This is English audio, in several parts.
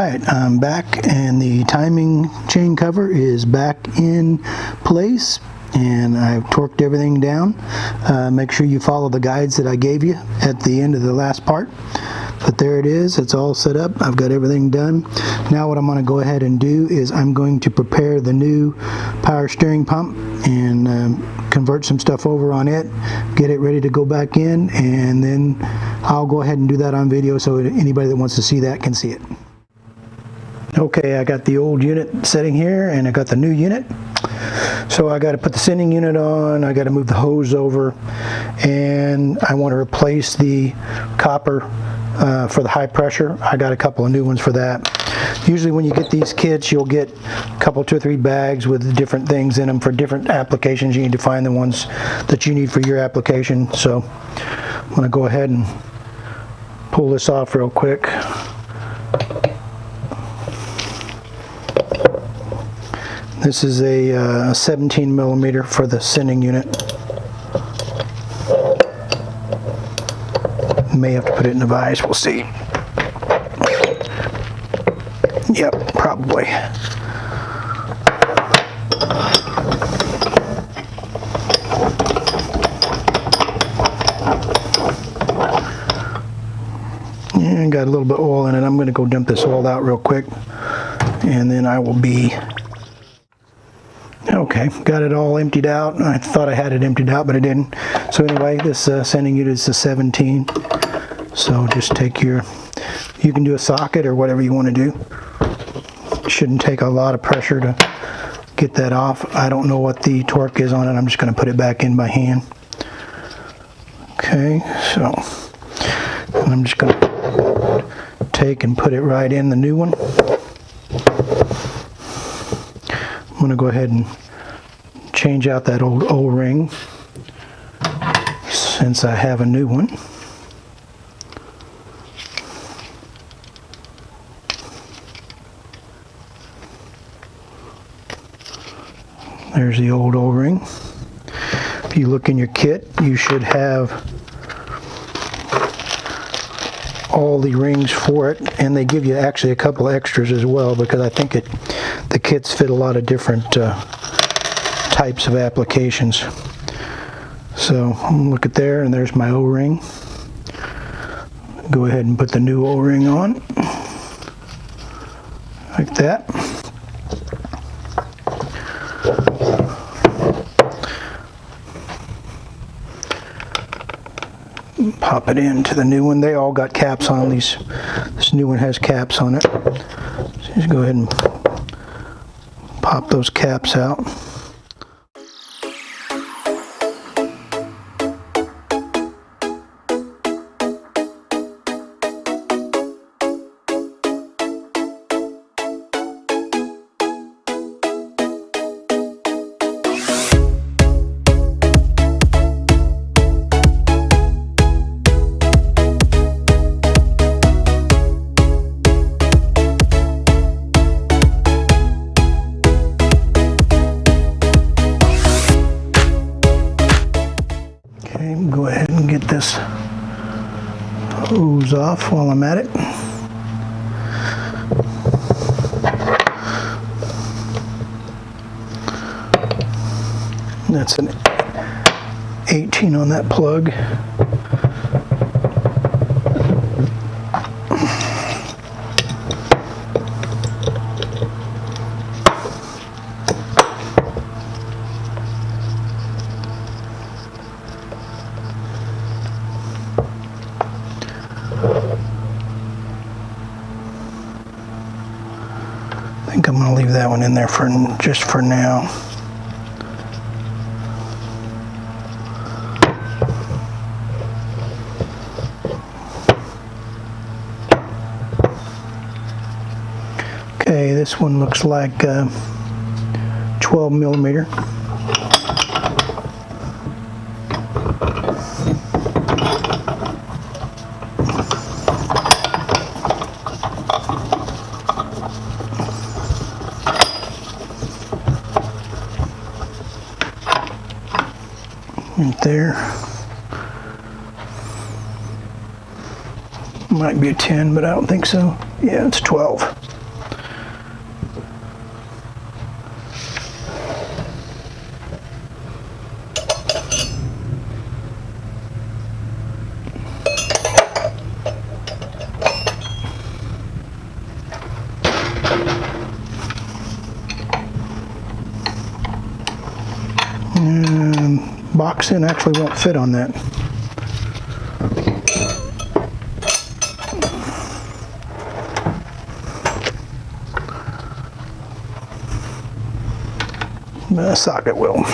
Alright, I'm back and the timing chain cover is back in place and I've torqued everything down. Make sure you follow the guides that I gave you at the end of the last part. But there it is, it's all set up, I've got everything done. Now what I'm going to go ahead and do is I'm going to prepare the new power steering pump and convert some stuff over on it, get it ready to go back in, and then I'll go ahead and do that on video so anybody that wants to see that can see it. Okay, I got the old unit sitting here and I got the new unit. So I got to put the sending unit on, I got to move the hose over, and I want to replace the copper for the high pressure. I got a couple of new ones for that. Usually when you get these kits, you'll get a couple, 2 or 3 bags with different things in them for different applications. You need to find the ones that you need for your application. So I'm going to go ahead and pull this off real quick. This is a 17 millimeter for the sending unit. May have to put it in the vise, we'll see. Yep, probably. And got a little bit of oil in it. I'm going to go dump this oil out real quick, and then I will be okay. Got it all emptied out. I thought I had it emptied out, but I didn't. So anyway, this sending unit is a 17. So just take you can do a socket or whatever you want to do. Shouldn't take a lot of pressure to get that off. I don't know what the torque is on it. I'm just going to put it back in by hand. Okay, so I'm just going to take and put it right in the new one. I'm going to go ahead and change out that old O-ring since I have a new one. There's the old O-ring. If you look in your kit, you should have all the rings for it, and they give you actually a couple extras as well, because I think the kits fit a lot of different types of applications. So look at there, and there's my O-ring. Go ahead and put the new O-ring on like that. Pop it into the new one. They all got caps on these. This new one has caps on it. So just go ahead and pop those caps out. Go ahead and get this hose off while I'm at it. That's an 18 on that plug. I think I'm going to leave that one in there for just for now. Okay, this one looks like 12 millimeter. Right there. Might be a 10, but I don't think so. Yeah, it's 12. Box in actually won't fit on that. The socket will.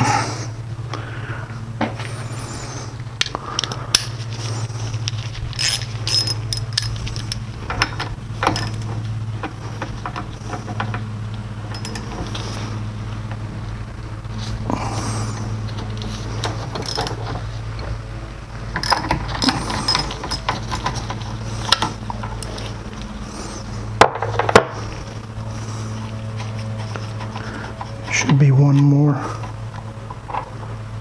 Should be one more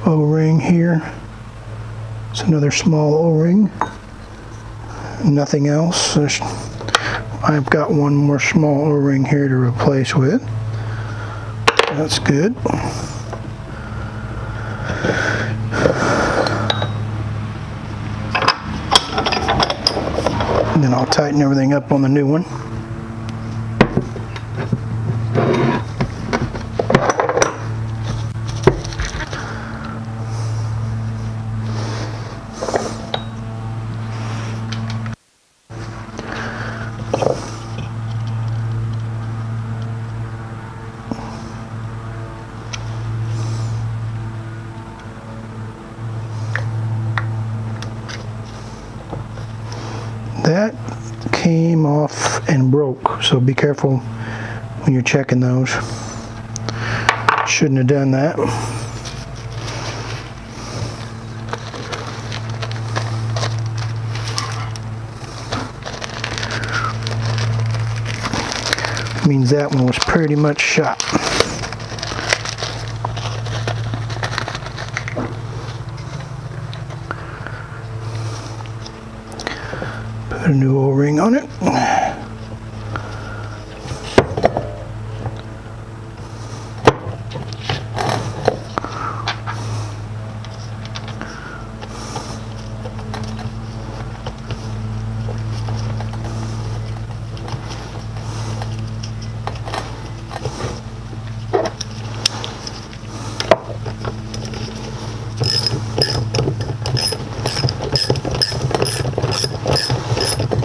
O-ring here. It's another small O-ring. Nothing else. I've got one more small O-ring here to replace with. That's good. And then I'll tighten everything up on the new one. That came off and broke, so be careful when you're checking those. Shouldn't have done that. Means that one was pretty much shot. Put a new O-ring on it.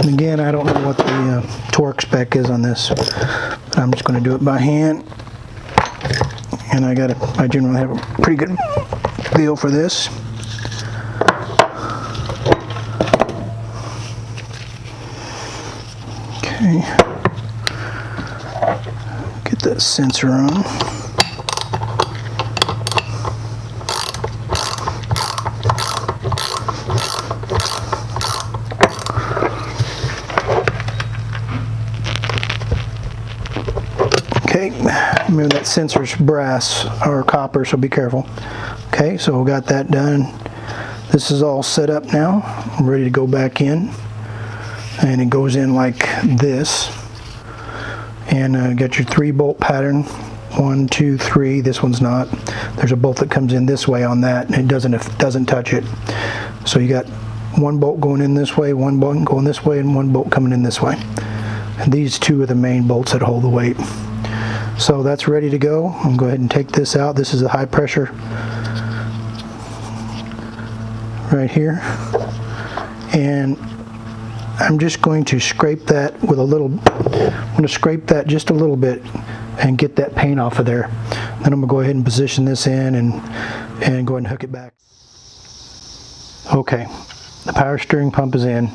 Again, I don't know what the torque spec is on this, but I'm just going to do it by hand. And I generally have a pretty good feel for this. Okay. Get that sensor on. Okay, remember that sensor's brass or copper, so be careful. Okay, so we got that done. This is all set up now. I'm ready to go back in. And it goes in like this. And got your 3-bolt pattern. 1, 2, 3. This one's not. There's a bolt that comes in this way on that, and it doesn't touch it. So you got 1 bolt going in this way, 1 bolt going this way, and 1 bolt coming in this way. And these 2 are the main bolts that hold the weight. So that's ready to go. I'm going to go ahead and take this out. This is a high pressure right here. And I'm just going to scrape that with a little, I'm going to scrape that just a little bit and get that paint off of there. Then I'm going to go ahead and position this in and go ahead and hook it back. Okay, the power steering pump is in.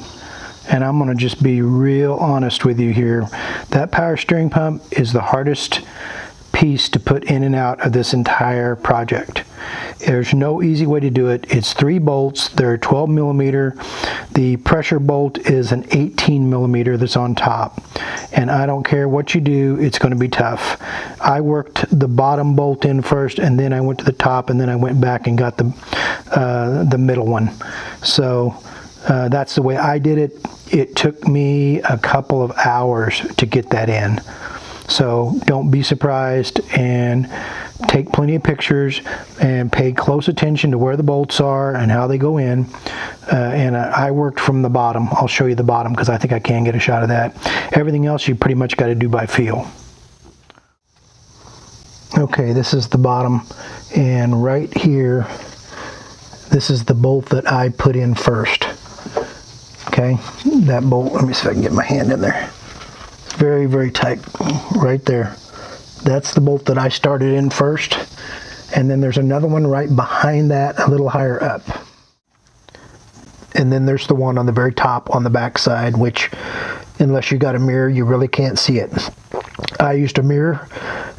And I'm going to just be real honest with you here. That power steering pump is the hardest piece to put in and out of this entire project. There's no easy way to do it. It's 3 bolts. They're 12 millimeter. The pressure bolt is an 18 millimeter that's on top. And I don't care what you do, it's going to be tough. I worked the bottom bolt in first, and then I went to the top, and then I went back and got the middle one. So that's the way I did it. It took me a couple of hours to get that in. So don't be surprised, and take plenty of pictures and pay close attention to where the bolts are and how they go in. And I worked from the bottom. I'll show you the bottom because I think I can get a shot of that. Everything else you pretty much got to do by feel. Okay, this is the bottom, and right here, this is the bolt that I put in first. Okay, that bolt, let me see if I can get my hand in there. It's very, very tight, right there. That's the bolt that I started in first, and then there's another one right behind that, a little higher up. And then there's the one on the very top on the back side, which, unless you got a mirror, you really can't see it. I used a mirror,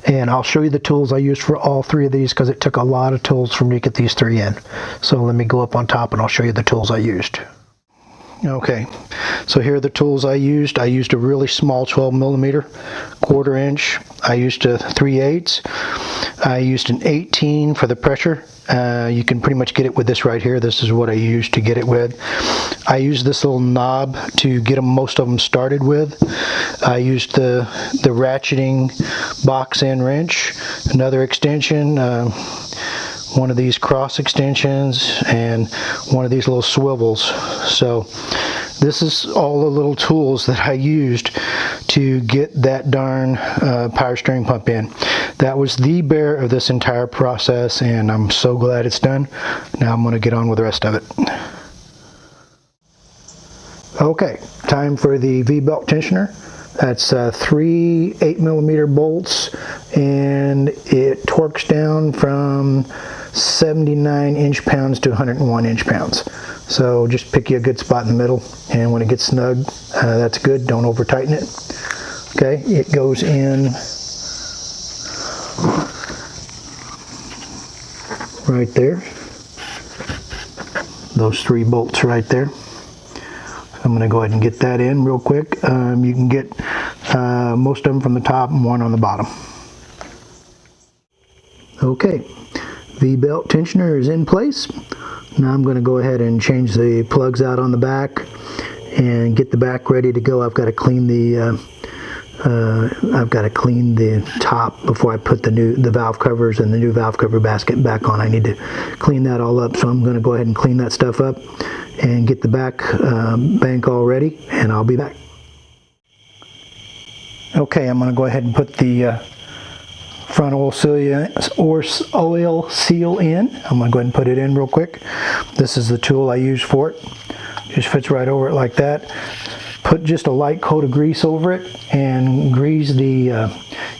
and I'll show you the tools I used for all three of these because it took a lot of tools for me to get these three in. So let me go up on top and I'll show you the tools I used. Okay, so here are the tools I used. I used a really small 12mm, 1/4 inch. I used a 3/8. I used an 18 for the pressure. You can pretty much get it with this right here. This is what I used to get it with. I used this little knob to get most of them started with. I used the ratcheting box end wrench, another extension, one of these cross extensions, and one of these little swivels. So this is all the little tools that I used to get that darn power steering pump in. That was the bear of this entire process, and I'm so glad it's done. Now I'm going to get on with the rest of it. Okay, time for the V-belt tensioner. That's 3 8mm bolts, and it torques down from 79 inch-pounds to 101 inch-pounds. So just pick you a good spot in the middle, and when it gets snug, that's good. Don't over tighten it. Okay, it goes in right there. Those 3 bolts right there. I'm going to go ahead and get that in real quick. You can get most of them from the top and one on the bottom. Okay, V-belt tensioner is in place. Now I'm going to go ahead and change the plugs out on the back and get the back ready to go. I've got to clean the top before I put the valve covers and the new valve cover basket back on. I need to clean that all up, so I'm going to go ahead and clean that stuff up and get the back bank all ready, and I'll be back. Okay, I'm going to go ahead and put the front oil seal in. I'm going to go ahead and put it in real quick. This is the tool I use for it. Just fits right over it like that. Put just a light coat of grease over it and grease the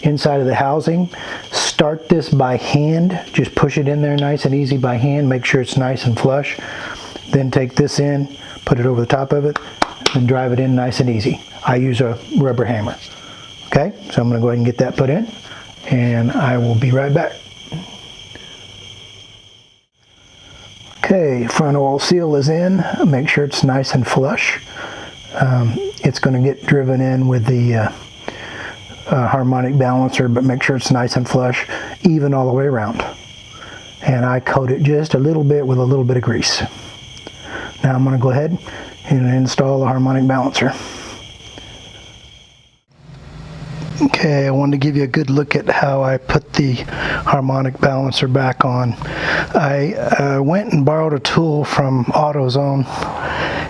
inside of the housing. Start this by hand. Just push it in there nice and easy by hand. Make sure it's nice and flush. Then take this in, put it over the top of it, and drive it in nice and easy. I use a rubber hammer. Okay, so I'm going to go ahead and get that put in, and I will be right back. Okay, front oil seal is in. Make sure it's nice and flush. It's going to get driven in with the harmonic balancer, but make sure it's nice and flush, even all the way around. And I coat it just a little bit with a little bit of grease. Now I'm going to go ahead and install the harmonic balancer. Okay, I wanted to give you a good look at how I put the harmonic balancer back on. I went and borrowed a tool from AutoZone,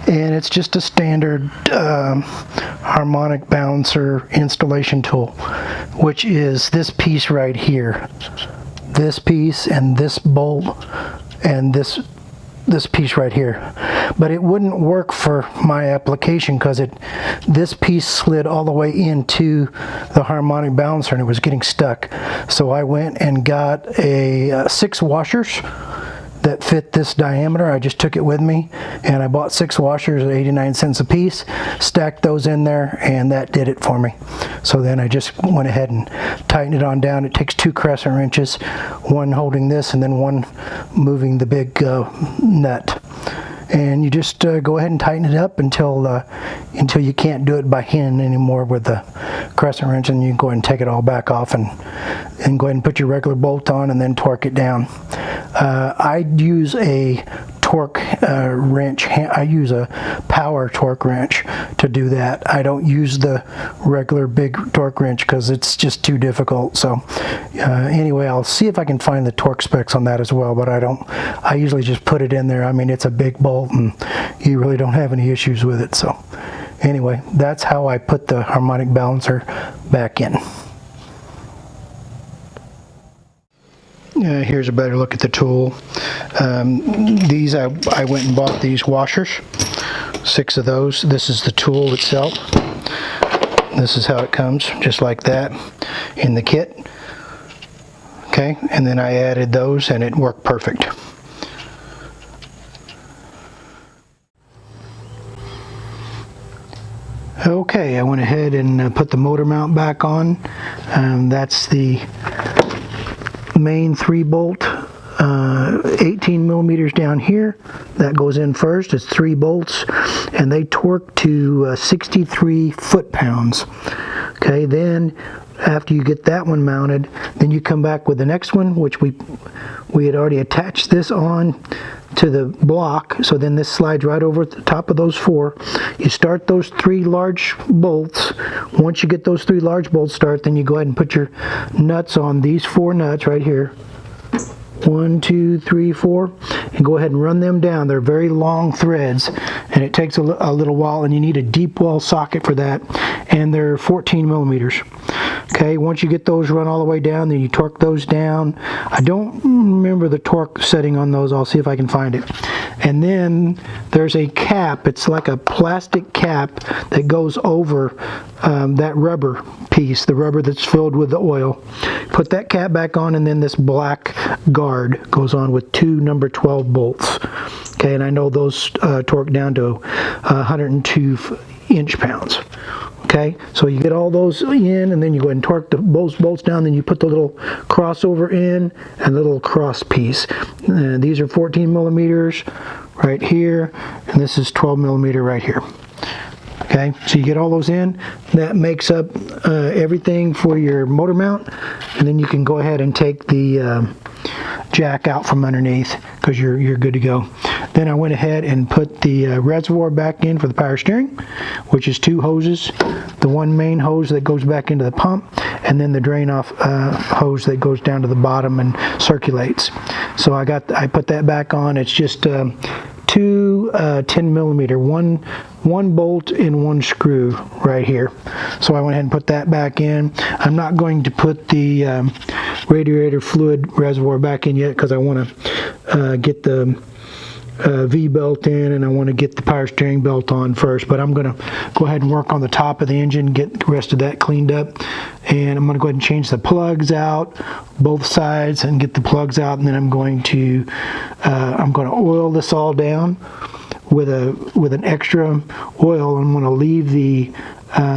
and it's just a standard harmonic balancer installation tool, which is this piece right here. This piece and this bolt and this piece right here. But it wouldn't work for my application because this piece slid all the way into the harmonic balancer and it was getting stuck. So I went and got 6 washers that fit this diameter. I just took it with me and I bought 6 washers at 89 cents a piece, stacked those in there, and that did it for me. So then I just went ahead and tightened it on down. It takes 2 crescent wrenches, one holding this and then one moving the big nut. And you just go ahead and tighten it up until you can't do it by hand anymore with the crescent wrench, and you can go ahead and take it all back off and go ahead and put your regular bolt on and then torque it down. I use a torque wrench. I use a power torque wrench to do that. I don't use the regular big torque wrench because it's just too difficult. So anyway, I'll see if I can find the torque specs on that as well, but I don't. I usually just put it in there. I mean, it's a big bolt and you really don't have any issues with it. So anyway, that's how I put the harmonic balancer back in. Here's a better look at the tool. These I went and bought these washers, 6 of those. This is the tool itself. This is how it comes, just like that in the kit. Okay, and then I added those and it worked perfect. Okay, I went ahead and put the motor mount back on. That's the main 3-bolt, 18 millimeters down here. That goes in first. It's 3 bolts, and they torque to 63 foot-pounds. Okay, then after you get that one mounted, then you come back with the next one, which we had already attached this on to the block, so then this slides right over the top of those 4. You start those 3 large bolts. Once you get those 3 large bolts start, then you go ahead and put your nuts on these 4 nuts right here. 1, 2, 3, 4, and go ahead and run them down. They're very long threads, and it takes a little while, and you need a deep well socket for that, and they're 14 millimeters. Okay, once you get those run all the way down, then you torque those down. I don't remember the torque setting on those. I'll see if I can find it. And then there's a cap. It's like a plastic cap that goes over that rubber piece, the rubber that's filled with the oil. Put that cap back on, and then this black guard goes on with 2 number 12 bolts. Okay, and I know those torque down to 102 inch-pounds. Okay, so you get all those in, and then you go ahead and torque those bolts down, then you put the little crossover in and the little cross piece. These are 14 millimeters right here, and this is 12 millimeter right here. Okay, so you get all those in. That makes up everything for your motor mount, and then you can go ahead and take the jack out from underneath, because you're good to go. Then I went ahead and put the reservoir back in for the power steering, which is 2 hoses. The one main hose that goes back into the pump, and then the drain off hose that goes down to the bottom and circulates. So I put that back on. It's just 2 10 millimeter, one bolt and 1 screw right here. So I went ahead and put that back in. I'm not going to put the radiator fluid reservoir back in yet, because I want to get the V-belt in, and I want to get the power steering belt on first. But I'm going to go ahead and work on the top of the engine, get the rest of that cleaned up, and I'm going to go ahead and change the plugs out, both sides, and get the plugs out. And then I'm going to oil this all down with an extra oil. I'm going to leave the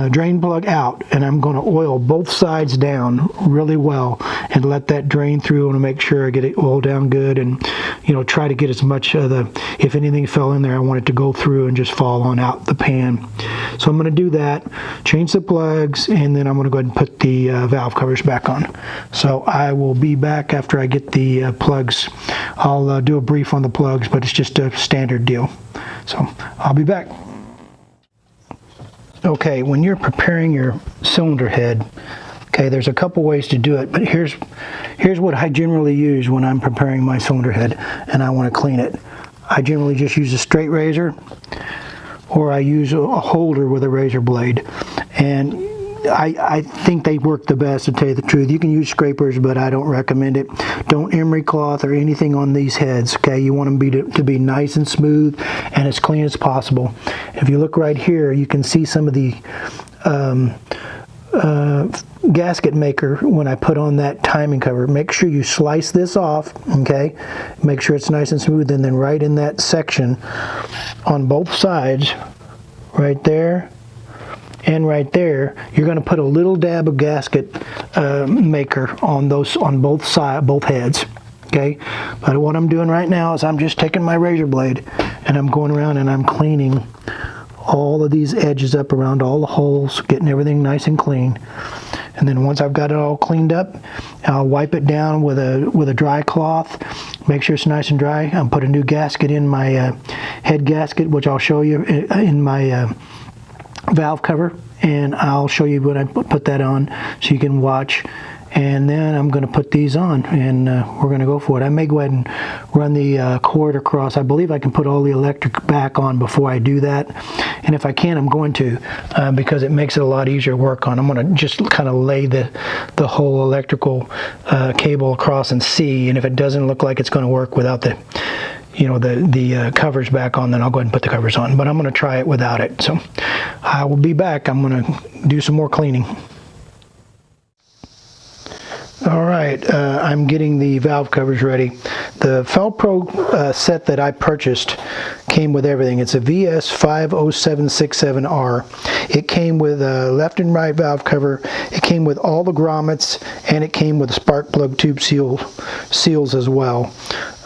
drain plug out, and I'm going to oil both sides down really well and let that drain through, and make sure I get it oiled down good, and try to get as much of the, if anything fell in there, I want it to go through and just fall on out the pan. So I'm going to do that, change the plugs, and then I'm going to go ahead and put the valve covers back on. So I will be back after I get the plugs. I'll do a brief on the plugs, but it's just a standard deal. So I'll be back. Okay, when you're preparing your cylinder head, okay, there's a couple ways to do it, but here's what I generally use when I'm preparing my cylinder head and I want to clean it. I generally just use a straight razor, or I use a holder with a razor blade, and I think they work the best, to tell you the truth. You can use scrapers, but I don't recommend it. Don't emery cloth or anything on these heads, okay? You want them to be nice and smooth and as clean as possible. If you look right here, you can see some of the gasket maker when I put on that timing cover. Make sure you slice this off, okay? Make sure it's nice and smooth, and then right in that section on both sides, right there and right there, you're going to put a little dab of gasket maker on both heads. Okay, but what I'm doing right now is I'm just taking my razor blade and I'm going around and I'm cleaning all of these edges up around all the holes, getting everything nice and clean. And then once I've got it all cleaned up, I'll wipe it down with a dry cloth, make sure it's nice and dry. I'll put a new gasket in my head gasket, which I'll show you in my valve cover, and I'll show you when I put that on so you can watch. and then I'm going to put these on, and we're going to go for it. I may go ahead and run the cord across. I believe I can put all the electric back on before I do that, and if I can, I'm going to, because it makes it a lot easier to work on. I'm going to just kind of lay the whole electrical cable across and see, and if it doesn't look like it's going to work without the covers back on, then I'll go ahead and put the covers on. But I'm going to try it without it. So I will be back. I'm going to do some more cleaning. All right, I'm getting the valve covers ready. The Felpro set that I purchased came with everything. It's a VS50767R. It came with a left and right valve cover. It came with all the grommets, and it came with spark plug tube seals as well.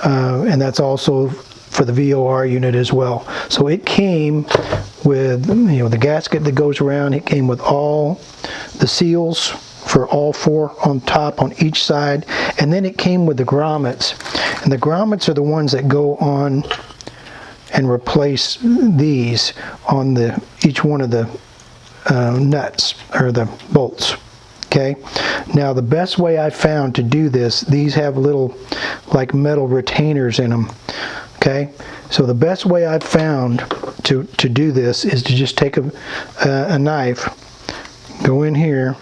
And that's also for the VOR unit as well. So it came with the gasket that goes around. It came with all the seals for all four on top on each side, and then it came with the grommets, and the grommets are the ones that go on and replace these on each one of the nuts or the bolts. Okay, now the best way I found to do this, these have little like metal retainers in them. Okay, so the best way I've found to do this is to just take a knife, go in here,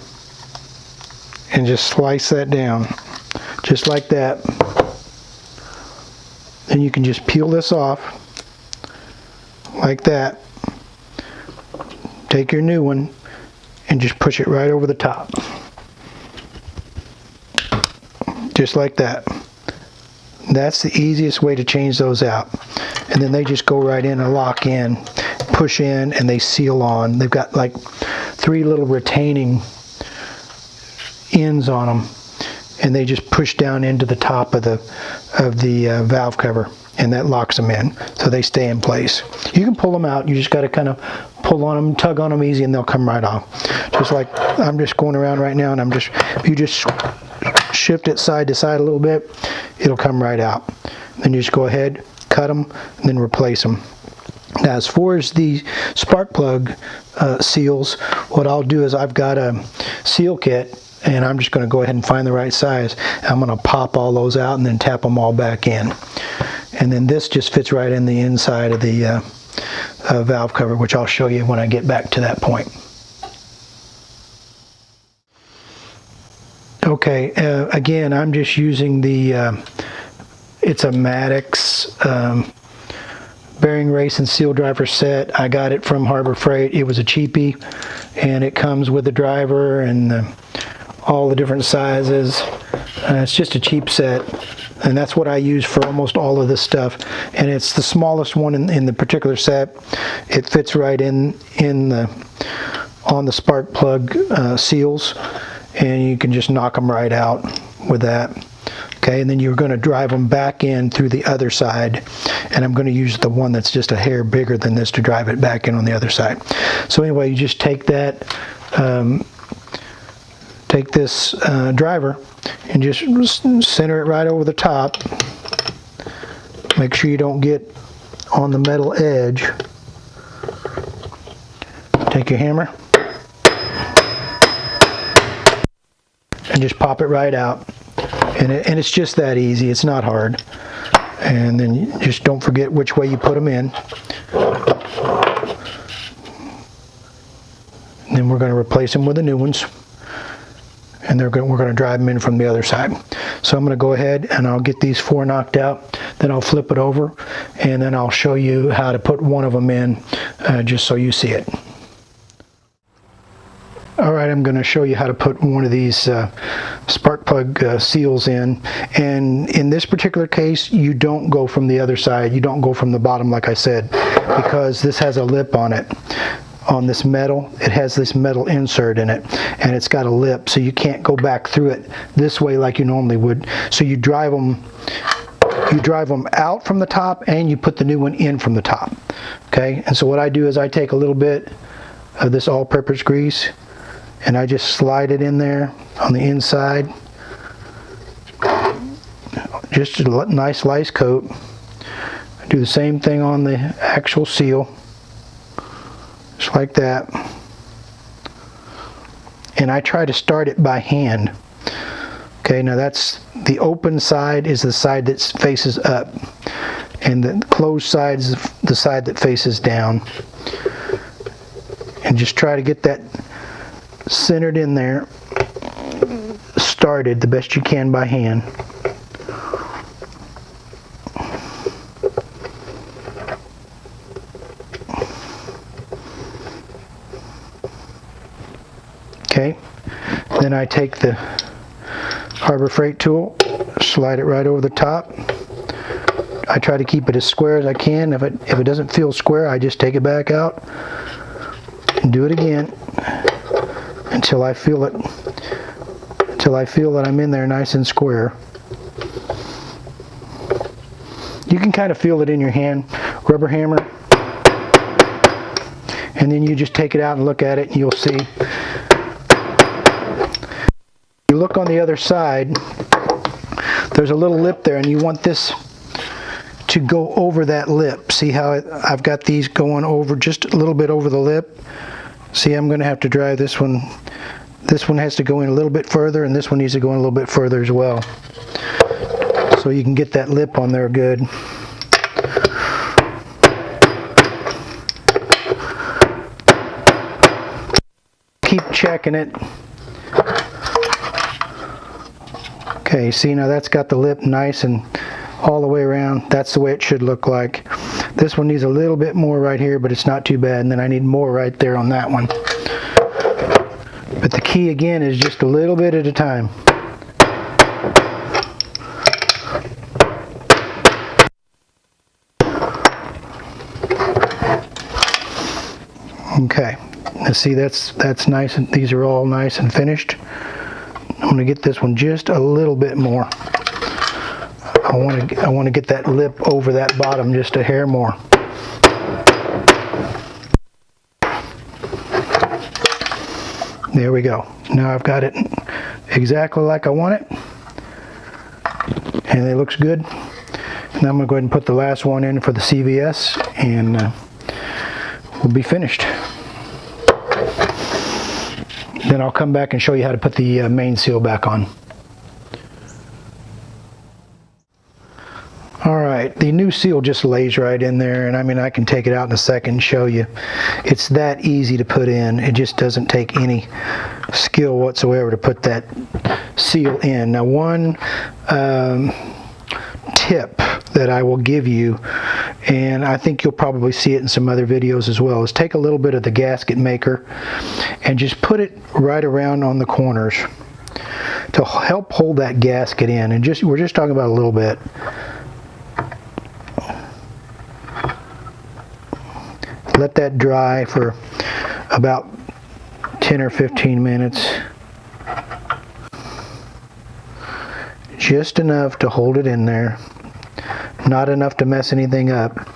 and just slice that down, just like that. Then you can just peel this off, like that. Take your new one, and just push it right over the top. Just like that. That's the easiest way to change those out. And then they just go right in and lock in, push in, and they seal on. They've got like 3 little retaining ends on them, and they just push down into the top of the valve cover, and that locks them in, so they stay in place. You can pull them out. You just got to kind of pull on them, tug on them easy, and they'll come right off. Just like I'm just going around right now, and you just shift it side to side a little bit, it'll come right out. Then you just go ahead, cut them, and then replace them. Now, as far as the spark plug seals, what I'll do is I've got a seal kit, and I'm just going to go ahead and find the right size. I'm going to pop all those out and then tap them all back in. And then this just fits right in the inside of the valve cover, which I'll show you when I get back to that point. Okay, again, I'm just using it's a Maddox bearing race and seal driver set. I got it from Harbor Freight. It was a cheapie, and it comes with the driver and all the different sizes. It's just a cheap set, and that's what I use for almost all of this stuff. And it's the smallest one in the particular set. It fits right on the spark plug seals, and you can just knock them right out with that. Okay, and then you're going to drive them back in through the other side, and I'm going to use the one that's just a hair bigger than this to drive it back in on the other side. So anyway, you just take that take this driver and just center it right over the top. Make sure you don't get on the metal edge. Take your hammer and just pop it right out. And it's just that easy. It's not hard. And then you just don't forget which way you put them in. And then we're going to replace them with the new ones. And we're going to drive them in from the other side. So I'm going to go ahead and I'll get these 4 knocked out. Then I'll flip it over, and then I'll show you how to put one of them in, just so you see it. Alright, I'm going to show you how to put one of these spark plug seals in. And in this particular case, you don't go from the other side. You don't go from the bottom, like I said, because this has a lip on it. On this metal, it has this metal insert in it, and it's got a lip, so you can't go back through it this way like you normally would. So you drive them out from the top, and you put the new one in from the top. Okay, and so what I do is I take a little bit of this all-purpose grease, and I just slide it in there on the inside. Just a nice lice coat. I do the same thing on the actual seal. Just like that. And I try to start it by hand. Okay, now that's the open side is the side that faces up, and the closed side is the side that faces down. And just try to get that centered in there, started the best you can by hand. Okay, then I take the Harbor Freight tool, slide it right over the top. I try to keep it as square as I can. If it doesn't feel square, I just take it back out and do it again until I feel it, until I feel that I'm in there nice and square. You can kind of feel it in your hand, rubber hammer, and then you just take it out and look at it and you'll see. You look on the other side, there's a little lip there, and you want this to go over that lip. See how I've got these going over just a little bit over the lip? See, I'm going to have to drive this one. This one has to go in a little bit further, and this one needs to go in a little bit further as well. So you can get that lip on there good. Keep checking it. Okay, see, now that's got the lip nice and all the way around. That's the way it should look like. This one needs a little bit more right here, but it's not too bad, and then I need more right there on that one. But the key again is just a little bit at a time. Okay, let's see, that's nice, and these are all nice and finished. I'm going to get this one just a little bit more. I want to get that lip over that bottom just a hair more. There we go. Now I've got it exactly like I want it, and it looks good. Now I'm going to go ahead and put the last one in for the CVS, and we'll be finished. Then I'll come back and show you how to put the main seal back on. Alright, the new seal just lays right in there, and I mean I can take it out in a second and show you. It's that easy to put in. It just doesn't take any skill whatsoever to put that seal in. Now one tip that I will give you, and I think you'll probably see it in some other videos as well, is take a little bit of the gasket maker and just put it right around on the corners to help hold that gasket in. And we're just talking about a little bit. Let that dry for about 10 or 15 minutes. Just enough to hold it in there. Not enough to mess anything up.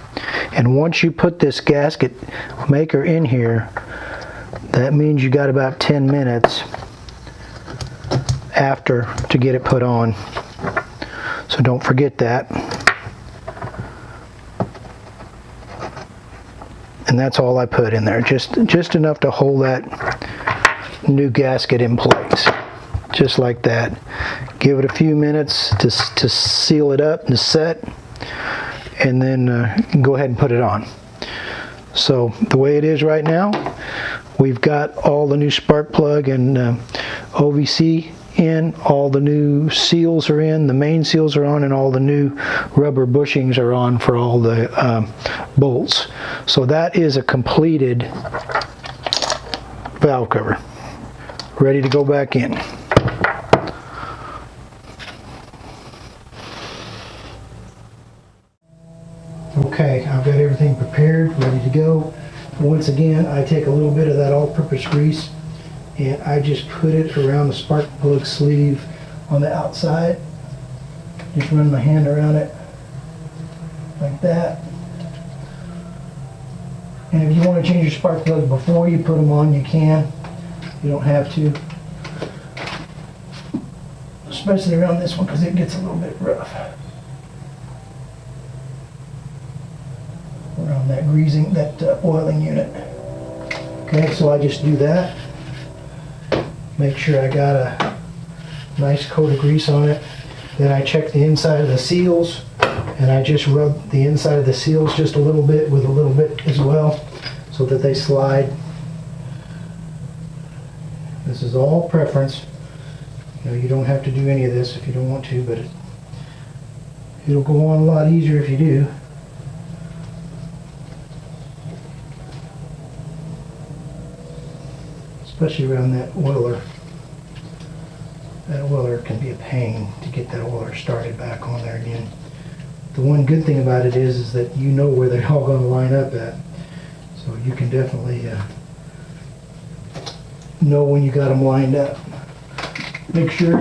And once you put this gasket maker in here, that means you got about 10 minutes after to get it put on. So don't forget that. And that's all I put in there, just enough to hold that new gasket in place, just like that. Give it a few minutes to seal it up and to set, and then go ahead and put it on. So the way it is right now, we've got all the new spark plug and OVC in, all the new seals are in, the main seals are on, and all the new rubber bushings are on for all the bolts. So that is a completed valve cover, ready to go back in. Okay, I've got everything prepared, ready to go. Once again, I take a little bit of that all-purpose grease and I just put it around the spark plug sleeve on the outside. Just run my hand around it like that. And if you want to change your spark plug before you put them on, you can. You don't have to. Especially around this one because it gets a little bit rough. Around that greasing, that oiling unit. Okay, so I just do that. Make sure I got a nice coat of grease on it. Then I check the inside of the seals, and I just rub the inside of the seals just a little bit with a little bit as well, so that they slide. This is all preference. You know, you don't have to do any of this if you don't want to, but it'll go on a lot easier if you do. Especially around that oiler. That oiler can be a pain to get that oiler started back on there again. The one good thing about it is that you know where they're all going to line up at. So you can definitely know when you got them lined up. Make sure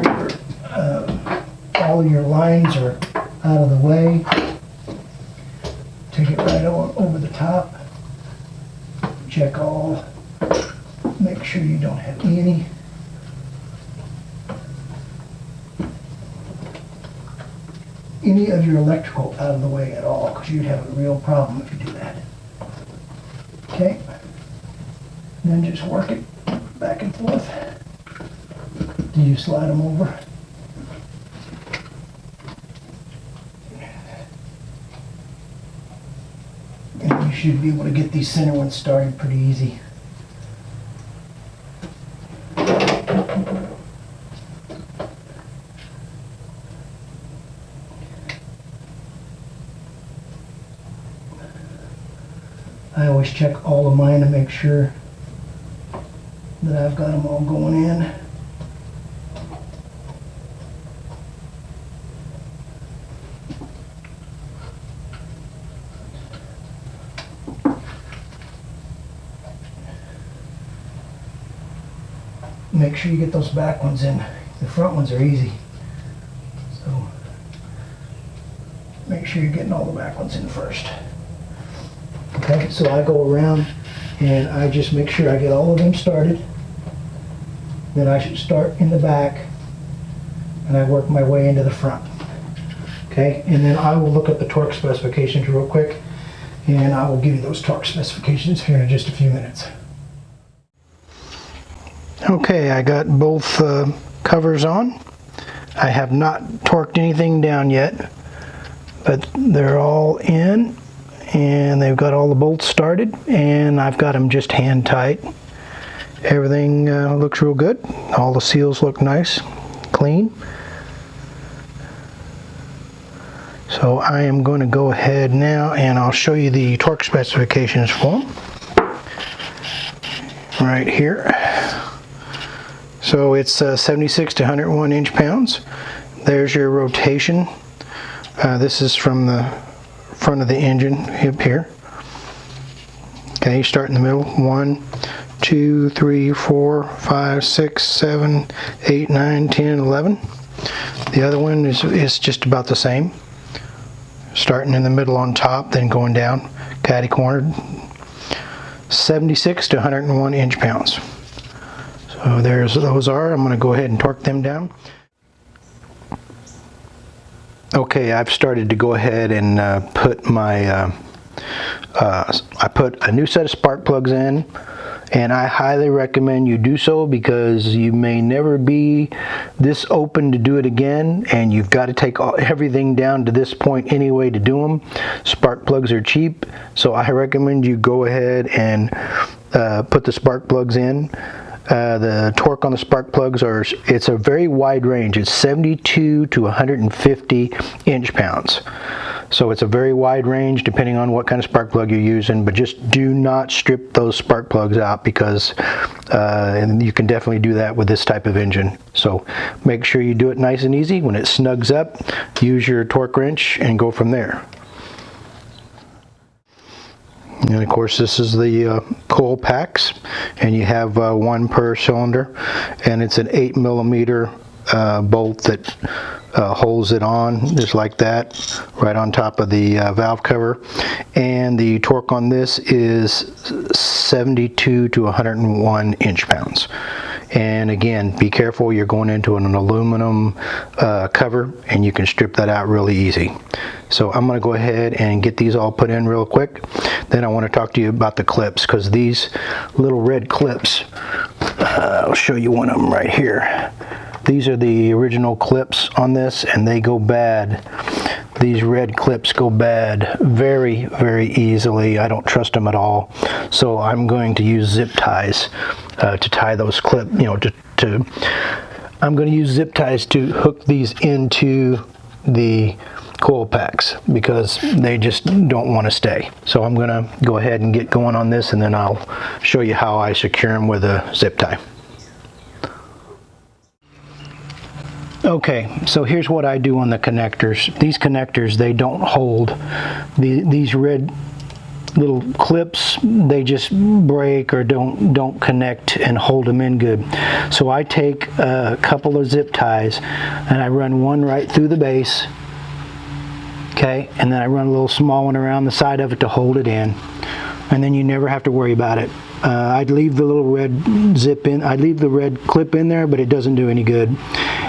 all of your lines are out of the way. Take it right on over the top. Check all. Make sure you don't have any. Of your electrical out of the way at all, because you'd have a real problem if you do that. Okay? And then just work it back and forth. Do you slide them over? And you should be able to get these center ones started pretty easy. I always check all of mine to make sure that I've got them all going in. Make sure you get those back ones in. The front ones are easy. So make sure you're getting all the back ones in first. Okay, so I go around and I just make sure I get all of them started. Then I should start in the back and I work my way into the front. Okay, and then I will look up the torque specifications real quick, and I will give you those torque specifications here in just a few minutes. Okay, I got both covers on. I have not torqued anything down yet, but they're all in. And they've got all the bolts started, and I've got them just hand tight. Everything looks real good. All the seals look nice, clean. So I am going to go ahead now and I'll show you the torque specifications for them. Right here. So it's 76 to 101 inch-pounds. There's your rotation. This is from the front of the engine up here. Okay, you start in the middle. 1, 2, 3, 4, 5, 6, 7, 8, 9, 10, 11. The other one is just about the same. Starting in the middle on top, then going down, catty cornered. 76 to 101 inch-pounds. So those are. I'm going to go ahead and torque them down. Okay, I've started to go ahead and put my, I put a new set of spark plugs in, and I highly recommend you do so because you may never be this open to do it again, and you've got to take everything down to this point anyway to do them. Spark plugs are cheap, so I recommend you go ahead and put the spark plugs in. The torque on the spark plugs it's a very wide range. It's 72 to 150 inch-pounds. So it's a very wide range depending on what kind of spark plug you're using, but just do not strip those spark plugs out because and you can definitely do that with this type of engine. So make sure you do it nice and easy. When it snugs up, use your torque wrench and go from there. And of course this is the coil packs, and you have one per cylinder, and it's an 8mm bolt that holds it on just like that, right on top of the valve cover. And the torque on this is 72 to 101 inch-pounds. And again, be careful, you're going into an aluminum cover, and you can strip that out really easy. So I'm going to go ahead and get these all put in real quick. Then I want to talk to you about the clips, because these little red clips, I'll show you one of them right here. These are the original clips on this, and they go bad. These red clips go bad very, very easily. I don't trust them at all. So I'm going to use zip ties to tie those clips, you know, I'm going to use zip ties to hook these into the coil packs because they just don't want to stay. So I'm going to go ahead and get going on this, and then I'll show you how I secure them with a zip tie. Okay, so here's what I do on the connectors. These connectors, they don't hold. These red little clips, they just break or don't connect and hold them in good. So I take a couple of zip ties and I run one right through the base, okay, and then I run a little small one around the side of it to hold it in, and then you never have to worry about it. I'd leave the little red zip in, I'd leave the red clip in there, but it doesn't do any good.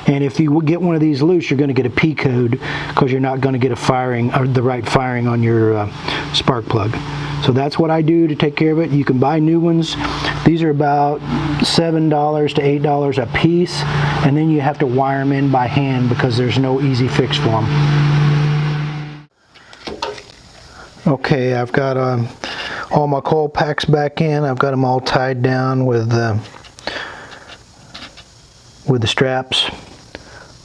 And if you get one of these loose, you're going to get a P code because you're not going to get a firing, or the right firing on your spark plug. So that's what I do to take care of it. You can buy new ones. These are about $7 to $8 a piece, and then you have to wire them in by hand because there's no easy fix for them. Okay, I've got all my coil packs back in. I've got them all tied down with the straps.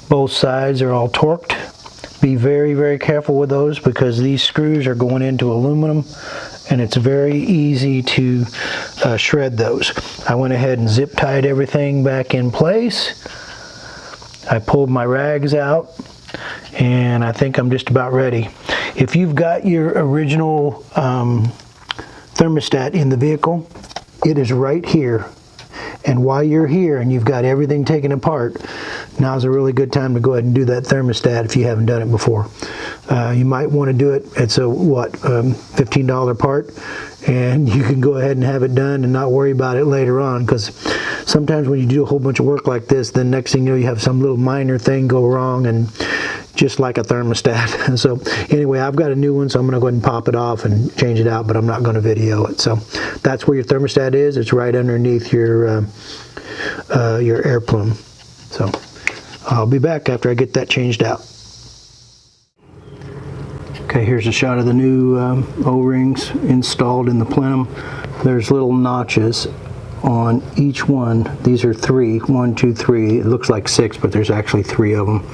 Both sides are all torqued. Be very, very careful with those because these screws are going into aluminum, and it's very easy to shred those. I went ahead and zip tied everything back in place. I pulled my rags out, and I think I'm just about ready. If you've got your original thermostat in the vehicle, it is right here. And while you're here and you've got everything taken apart, now's a really good time to go ahead and do that thermostat if you haven't done it before. You might want to do it. It's a $15 part, and you can go ahead and have it done and not worry about it later on, because sometimes when you do a whole bunch of work like this, then next thing you know, you have some little minor thing go wrong, and just like a thermostat. And so anyway, I've got a new one, so I'm going to go ahead and pop it off and change it out, but I'm not going to video it. So that's where your thermostat is. It's right underneath your air plume. So I'll be back after I get that changed out. Okay, here's a shot of the new O-rings installed in the plenum. There's little notches on each one. These are 3, 1, 2, 3. It looks like 6, but there's actually 3 of them.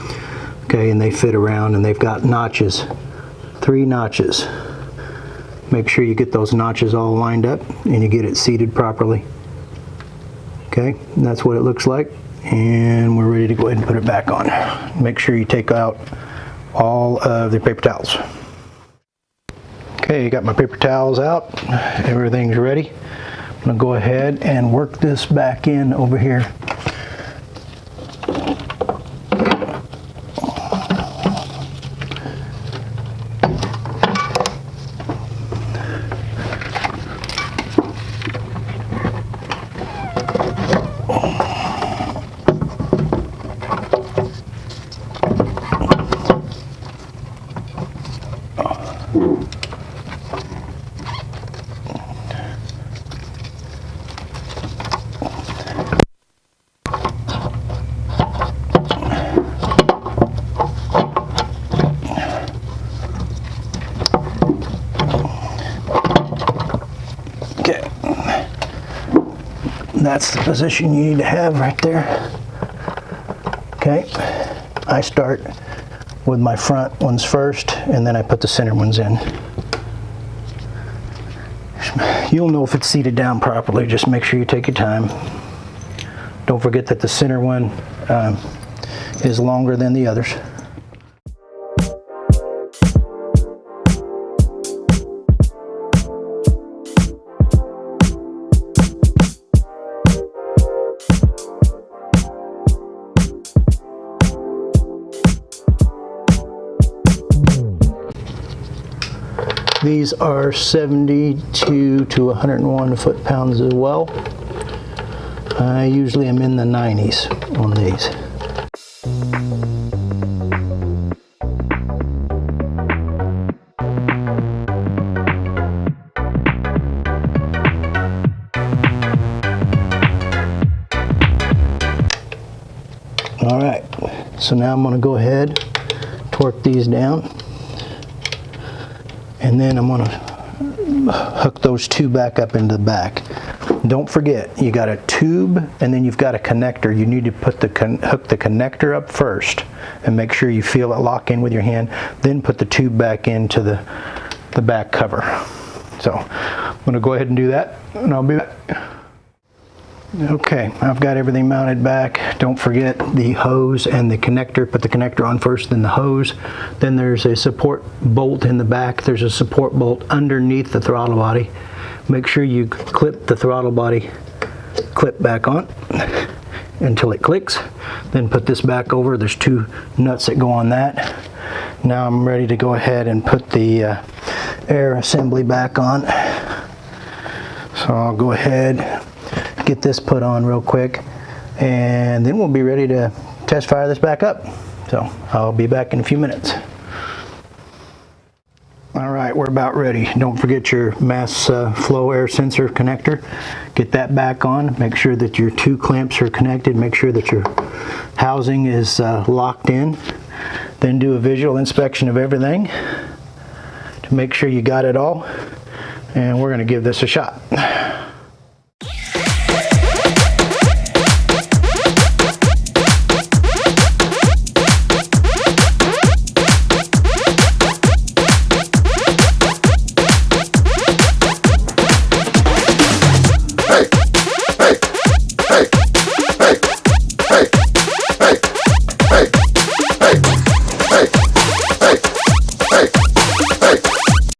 Okay, and they fit around, and they've got notches, 3 notches. Make sure you get those notches all lined up and you get it seated properly. Okay, and that's what it looks like, and we're ready to go ahead and put it back on. Make sure you take out all of the paper towels. Okay, got my paper towels out. Everything's ready. I'm going to go ahead and work this back in over here. That's the position you need to have right there. Okay, I start with my front ones first, and then I put the center ones in. You'll know if it's seated down properly. Just make sure you take your time. Don't forget that the center one is longer than the others. These are 72 to 101 foot-pounds as well. I usually am in the 90s on these. All So now I'm going to go ahead, torque these down, and then I'm going to hook those two back up into the back. Don't forget, you got a tube and then you've got a connector. You need to put hook the connector up first and make sure you feel it lock in with your hand, then put the tube back into the back cover. So I'm going to go ahead and do that, and I'll be back. Okay, I've got everything mounted back. Don't forget the hose and the connector. Put the connector on first, then the hose. Then there's a support bolt in the back. There's a support bolt underneath the throttle body. Make sure you clip the throttle body clip back on until it clicks. Then put this back over. There's two nuts that go on that. Now I'm ready to go ahead and put the air assembly back on. So I'll go ahead, get this put on real quick, and then we'll be ready to test fire this back up. So I'll be back in a few minutes. All right, we're about ready. Don't forget your mass flow air sensor connector. Get that back on. Make sure that your two clamps are connected. Make sure that your housing is locked in. Then do a visual inspection of everything to make sure you got it all. And we're going to give this a shot.